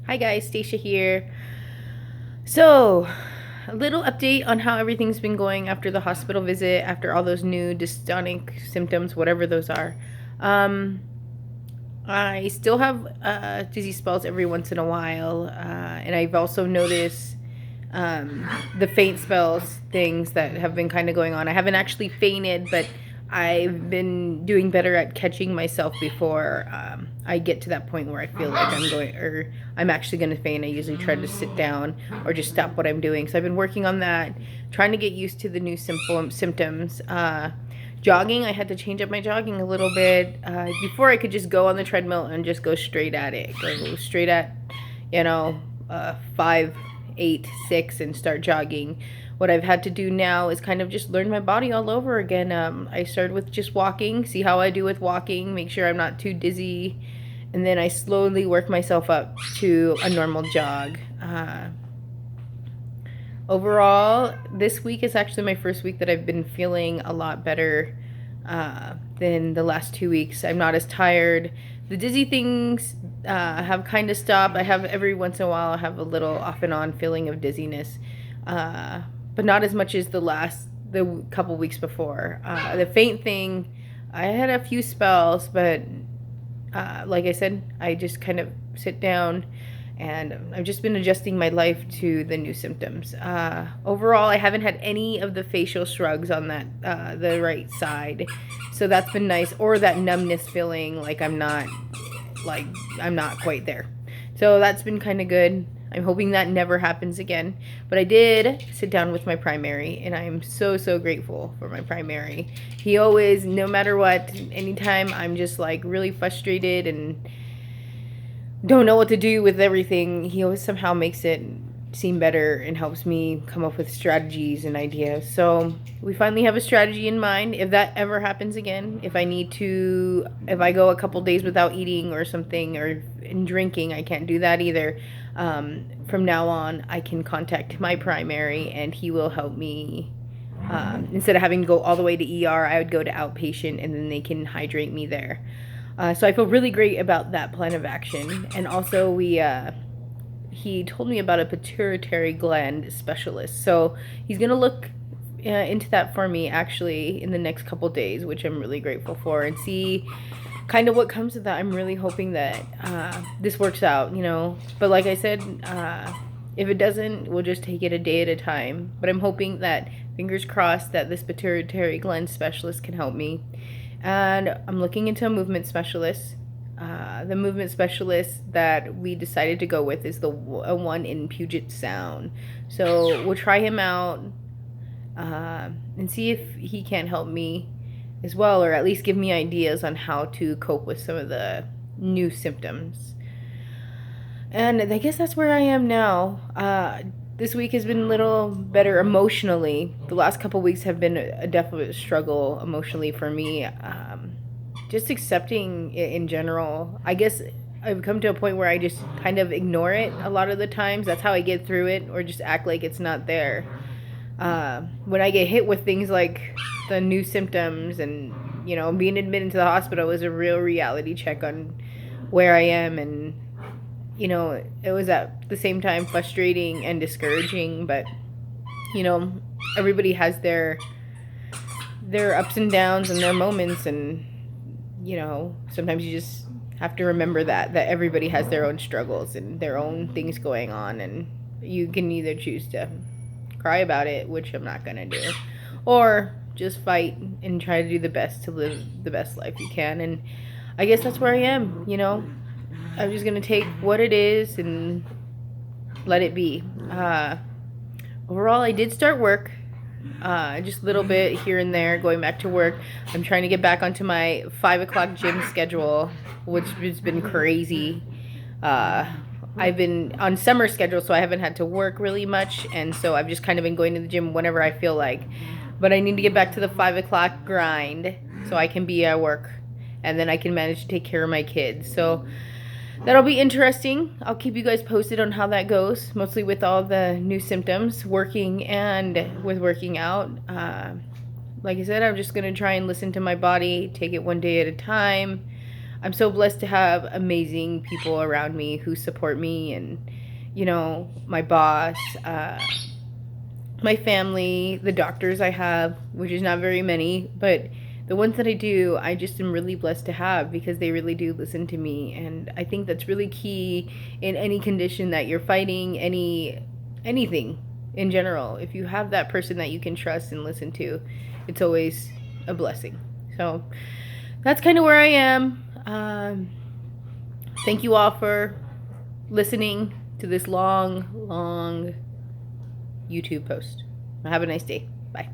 Hi guys, Stacia here. So, a little update on how everything's been going after the hospital visit, after all those new dystonic symptoms, whatever those are. Um, I still have dizzy spells every once in a while, and I've also noticed the faint spells things that have been kind of going on. I haven't actually fainted, but I've been doing better at catching myself before I get to that point where I feel like I'm going or I'm actually going to faint. I usually try to sit down or just stop what I'm doing. So I've been working on that, trying to get used to the new symptoms. Jogging, I had to change up my jogging a little bit. Before I could just go on the treadmill and just go straight at it, go straight at, 5, 8, 6, and start jogging. What I've had to do now is kind of just learn my body all over again. I started with just walking, see how I do with walking, make sure I'm not too dizzy, and then I slowly work myself up to a normal jog. Overall, this week is actually my first week that I've been feeling a lot better than the last 2 weeks. I'm not as tired. The dizzy things have kind of stopped. I have every once in a while I have a little off and on feeling of dizziness, but not as much as the couple weeks before. The faint thing, I had a few spells, but like I said, I just kind of sit down and I've just been adjusting my life to the new symptoms. Overall, I haven't had any of the facial shrugs on the right side, so that's been nice. Or that numbness feeling like I'm not quite there. So that's been kind of good. I'm hoping that never happens again. But I did sit down with my primary, and I'm so, so grateful for my primary. He always, no matter what, anytime I'm just like really frustrated and don't know what to do with everything, he always somehow makes it seem better and helps me come up with strategies and ideas. So we finally have a strategy in mind. If that ever happens again, if I go a couple days without eating or something, or in drinking, I can't do that either. From now on, I can contact my primary and he will help me. Instead of having to go all the way to ER, I would go to outpatient and then they can hydrate me there. So I feel really great about that plan of action. And also, he told me about a pituitary gland specialist. So he's gonna look into that for me actually in the next couple days, which I'm really grateful for, and see kind of what comes of that. I'm really hoping that this works out, But like I said, if it doesn't, we'll just take it a day at a time. But I'm hoping that, fingers crossed, that this pituitary gland specialist can help me. And I'm looking into a movement specialist. The movement specialist that we decided to go with is the one in Puget Sound. So we'll try him out and see if he can't help me as well, or at least give me ideas on how to cope with some of the new symptoms. And I guess that's where I am now. This week has been a little better emotionally. The last couple weeks have been a definite struggle emotionally for me. Just accepting it in general. I guess I've come to a point where I just kind of ignore it a lot of the times. That's how I get through it, or just act like it's not there. When I get hit with things like the new symptoms and, being admitted to the hospital was a real reality check on where I am, and it was at the same time frustrating and discouraging, but everybody has their ups and downs and their moments, and sometimes you just have to remember that everybody has their own struggles and their own things going on, and you can either choose to cry about it, which I'm not gonna do, or just fight and try to do the best to live the best life you can. And I guess that's where I am. I'm just gonna take what it is and let it be. Overall, I did start work, just a little bit here and there, going back to work. I'm trying to get back onto my 5 o'clock gym schedule, which has been crazy. I've been on summer schedule, so I haven't had to work really much, and so I've just kind of been going to the gym whenever I feel like. But I need to get back to the 5 o'clock grind so I can be at work, and then I can manage to take care of my kids. So that'll be interesting. I'll keep you guys posted on how that goes, mostly with all the new symptoms, working and with working out. Like I said, I'm just going to try and listen to my body, take it one day at a time. I'm so blessed to have amazing people around me who support me, and my boss, my family, the doctors I have, which is not very many, but the ones that I do, I just am really blessed to have because they really do listen to me. And I think that's really key in any condition that you're fighting, anything in general. If you have that person that you can trust and listen to, it's always a blessing. So that's kind of where I am. Thank you all for listening to this long YouTube post. Have a nice day. Bye.